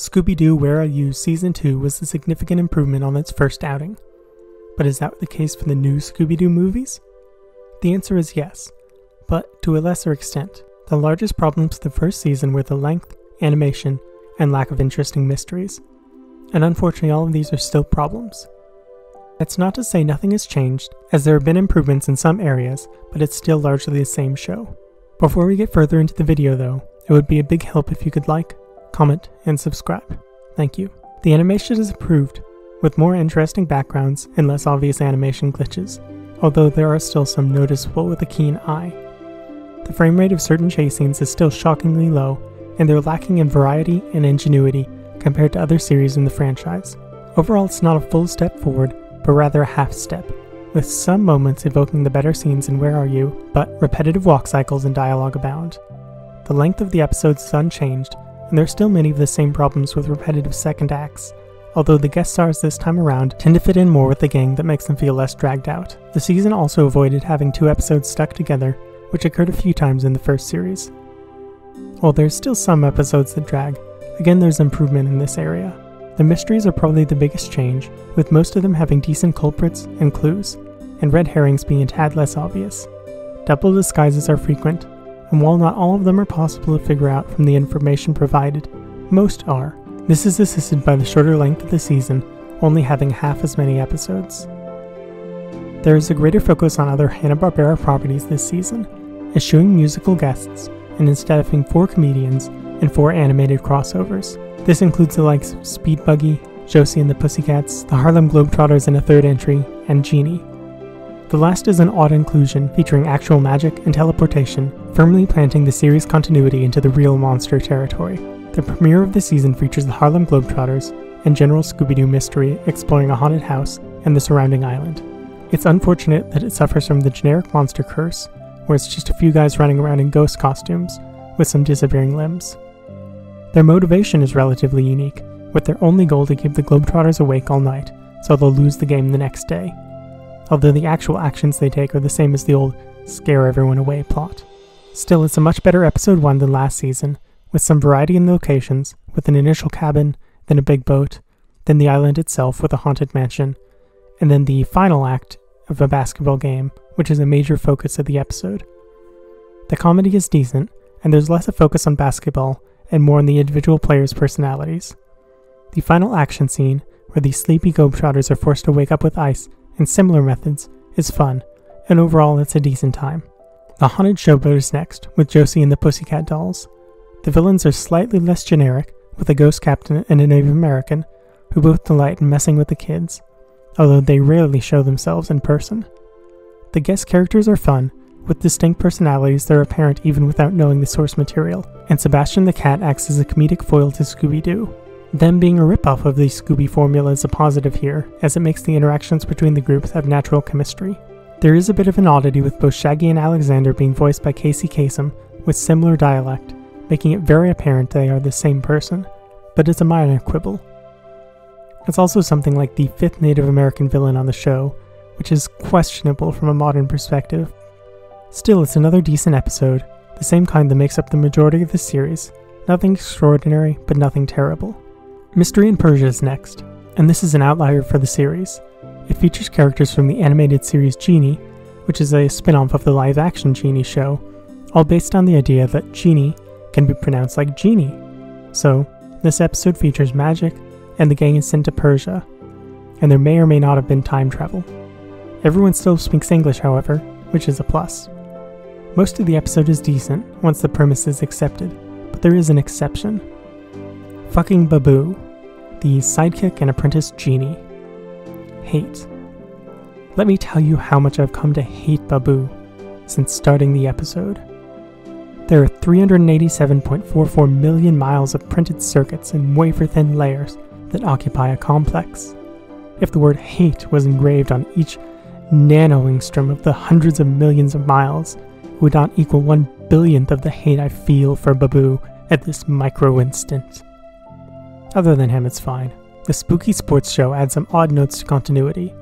Scooby Doo Where Are You Season 2 was a significant improvement on its first outing. But is that the case for the new Scooby Doo movies? The answer is yes, but to a lesser extent. The largest problems of the first season were the length, animation, and lack of interesting mysteries. And unfortunately all of these are still problems. That's not to say nothing has changed, as there have been improvements in some areas, but it's still largely the same show. Before we get further into the video though, it would be a big help if you could like, comment, and subscribe. Thank you. The animation is improved, with more interesting backgrounds and less obvious animation glitches, although there are still some noticeable with a keen eye. The frame rate of certain chase scenes is still shockingly low, and they're lacking in variety and ingenuity compared to other series in the franchise. Overall, it's not a full step forward, but rather a half step, with some moments evoking the better scenes in Where Are You, but repetitive walk cycles and dialogue abound. The length of the episodes is unchanged, and there are still many of the same problems with repetitive second acts, although the guest stars this time around tend to fit in more with the gang that makes them feel less dragged out. The season also avoided having 2 episodes stuck together, which occurred a few times in the first series. While there's still some episodes that drag, again there's improvement in this area. The mysteries are probably the biggest change, with most of them having decent culprits and clues, and red herrings being a tad less obvious. Double disguises are frequent, and while not all of them are possible to figure out from the information provided, most are. This is assisted by the shorter length of the season, only having half as many episodes. There is a greater focus on other Hanna-Barbera properties this season, eschewing musical guests, and instead having 4 comedians and 4 animated crossovers. This includes the likes of Speed Buggy, Josie and the Pussycats, the Harlem Globetrotters in a 3rd entry, and Genie. The last is an odd inclusion featuring actual magic and teleportation, firmly planting the series' continuity into the real monster territory. The premiere of the season features the Harlem Globetrotters and general Scooby-Doo mystery exploring a haunted house and the surrounding island. It's unfortunate that it suffers from the generic monster curse, where it's just a few guys running around in ghost costumes with some disappearing limbs. Their motivation is relatively unique, with their only goal to keep the Globetrotters awake all night, so they'll lose the game the next day. Although the actual actions they take are the same as the old scare everyone away plot. Still, it's a much better episode 1 than last season, with some variety in the locations, with an initial cabin, then a big boat, then the island itself with a haunted mansion, and then the final act of a basketball game, which is a major focus of the episode. The comedy is decent, and there's less a focus on basketball and more on the individual players' personalities. The final action scene, where the sleepy Globetrotters are forced to wake up with ice and similar methods, is fun, and overall it's a decent time. The haunted showboat is next, with Josie and the Pussycat Dolls. The villains are slightly less generic, with a ghost captain and a Native American, who both delight in messing with the kids, although they rarely show themselves in person. The guest characters are fun, with distinct personalities that are apparent even without knowing the source material, and Sebastian the Cat acts as a comedic foil to Scooby-Doo. Them being a ripoff of the Scooby formula is a positive here, as it makes the interactions between the groups have natural chemistry. There is a bit of an oddity with both Shaggy and Alexander being voiced by Casey Kasem, with similar dialect, making it very apparent they are the same person, but it's a minor quibble. It's also something like the 5th Native American villain on the show, which is questionable from a modern perspective. Still, it's another decent episode, the same kind that makes up the majority of the series. Nothing extraordinary, but nothing terrible. Mystery in Persia is next, and this is an outlier for the series. It features characters from the animated series Genie, which is a spin-off of the live-action Genie show, all based on the idea that Genie can be pronounced like Genie. So, this episode features magic, and the gang is sent to Persia, and there may or may not have been time travel. Everyone still speaks English, however, which is a plus. Most of the episode is decent once the premise is accepted, but there is an exception. Fucking Babu, the sidekick and apprentice Genie. Hate. Let me tell you how much I've come to hate Babu since starting the episode. There are 387.44 million miles of printed circuits in wafer-thin layers that occupy a complex. If the word hate was engraved on each nano-angstrom of the hundreds of millions of miles, it would not equal 1/1000th of the hate I feel for Babu at this micro-instant. Other than him, it's fine. The spooky sports show adds some odd notes to continuity.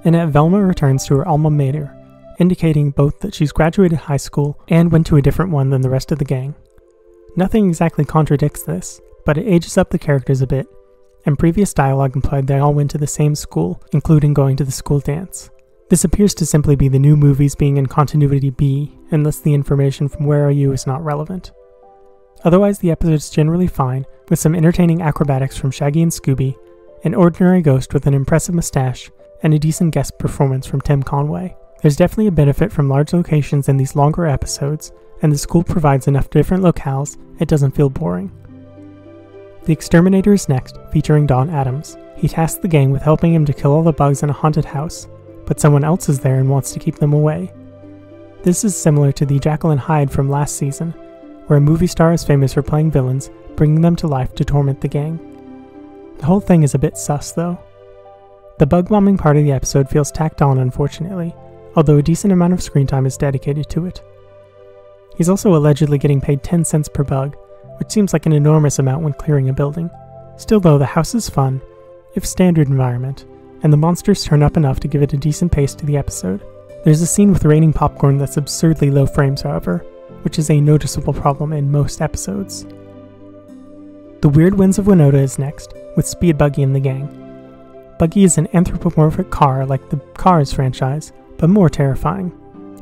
Annette Velma returns to her alma mater, indicating both that she's graduated high school and went to a different one than the rest of the gang. Nothing exactly contradicts this, but it ages up the characters a bit, and previous dialogue implied they all went to the same school, including going to the school dance. This appears to simply be the new movies being in Continuity B, unless the information from Where Are You is not relevant. Otherwise, the episode is generally fine, with some entertaining acrobatics from Shaggy and Scooby, an ordinary ghost with an impressive mustache, and a decent guest performance from Tim Conway. There's definitely a benefit from large locations in these longer episodes, and the school provides enough different locales, it doesn't feel boring. The Exterminator is next, featuring Don Adams. He tasks the gang with helping him to kill all the bugs in a haunted house, but someone else is there and wants to keep them away. This is similar to the Jekyll and Hyde from last season, where a movie star is famous for playing villains, bringing them to life to torment the gang. The whole thing is a bit sus though. The bug bombing part of the episode feels tacked on unfortunately, although a decent amount of screen time is dedicated to it. He's also allegedly getting paid 10 cents per bug, which seems like an enormous amount when clearing a building. Still though, the house is fun, if standard environment, and the monsters turn up enough to give it a decent pace to the episode. There's a scene with raining popcorn that's absurdly low frames however, which is a noticeable problem in most episodes. The Weird Winds of Winota is next, with Speed Buggy and the gang. Buggy is an anthropomorphic car like the Cars franchise, but more terrifying.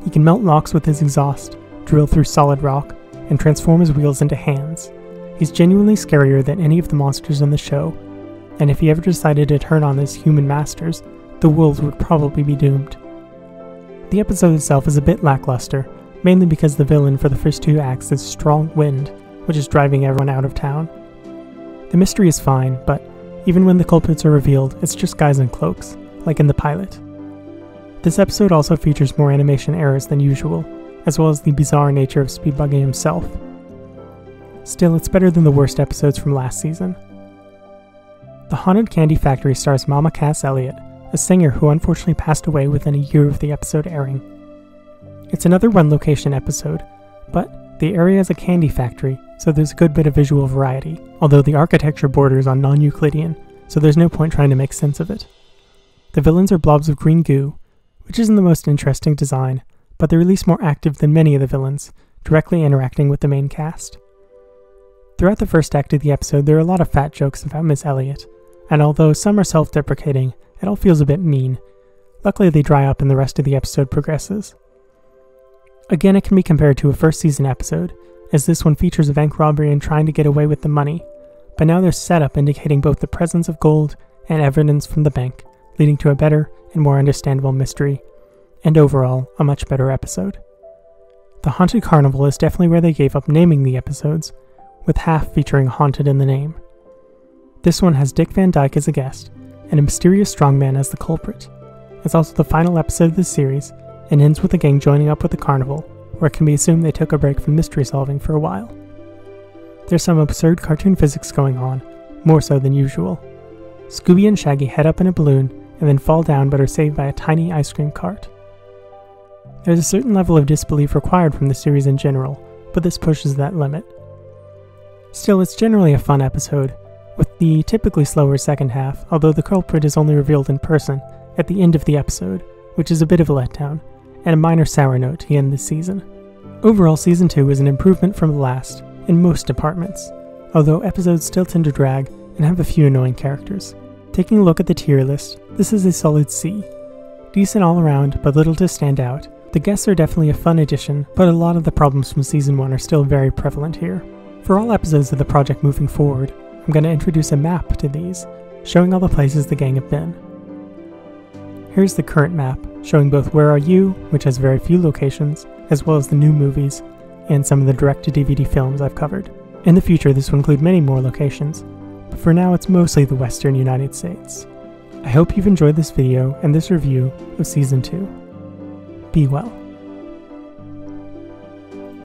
He can melt locks with his exhaust, drill through solid rock, and transform his wheels into hands. He's genuinely scarier than any of the monsters in the show, and if he ever decided to turn on his human masters, the world would probably be doomed. The episode itself is a bit lackluster, mainly because the villain for the first 2 acts is Strong Wind, which is driving everyone out of town. The mystery is fine, but even when the culprits are revealed, it's just guys in cloaks, like in the pilot. This episode also features more animation errors than usual, as well as the bizarre nature of Speed Buggy himself. Still, it's better than the worst episodes from last season. The Haunted Candy Factory stars Mama Cass Elliot, a singer who unfortunately passed away within a year of the episode airing. It's another one-location episode, but the area is a candy factory, so there's a good bit of visual variety, although the architecture borders on non-Euclidean, so there's no point trying to make sense of it. The villains are blobs of green goo, which isn't the most interesting design, but they're at least more active than many of the villains, directly interacting with the main cast. Throughout the first act of the episode, there are a lot of fat jokes about Miss Elliot, and although some are self-deprecating, it all feels a bit mean. Luckily they dry up and the rest of the episode progresses. Again, it can be compared to a first season episode, as this one features a bank robbery and trying to get away with the money, but now there's setup indicating both the presence of gold and evidence from the bank, leading to a better and more understandable mystery, and overall, a much better episode. The Haunted Carnival is definitely where they gave up naming the episodes, with half featuring haunted in the name. This one has Dick Van Dyke as a guest, and a mysterious strongman as the culprit. It's also the final episode of the series, and ends with the gang joining up with the carnival, where it can be assumed they took a break from mystery solving for a while. There's some absurd cartoon physics going on, more so than usual. Scooby and Shaggy head up in a balloon, and then fall down but are saved by a tiny ice cream cart. There's a certain level of disbelief required from the series in general, but this pushes that limit. Still, it's generally a fun episode, with the typically slower second half, although the culprit is only revealed in person at the end of the episode, which is a bit of a letdown, and a minor sour note to end this season. Overall, Season 2 is an improvement from the last, in most departments, although episodes still tend to drag and have a few annoying characters. Taking a look at the tier list, this is a solid C. Decent all around, but little to stand out. The guests are definitely a fun addition, but a lot of the problems from Season 1 are still very prevalent here. For all episodes of the project moving forward, I'm going to introduce a map to these, showing all the places the gang have been. Here's the current map, showing both Where Are You, which has very few locations, as well as the new movies, and some of the direct-to-DVD films I've covered. In the future, this will include many more locations, but for now it's mostly the Western United States. I hope you've enjoyed this video and this review of Season 2. Be well.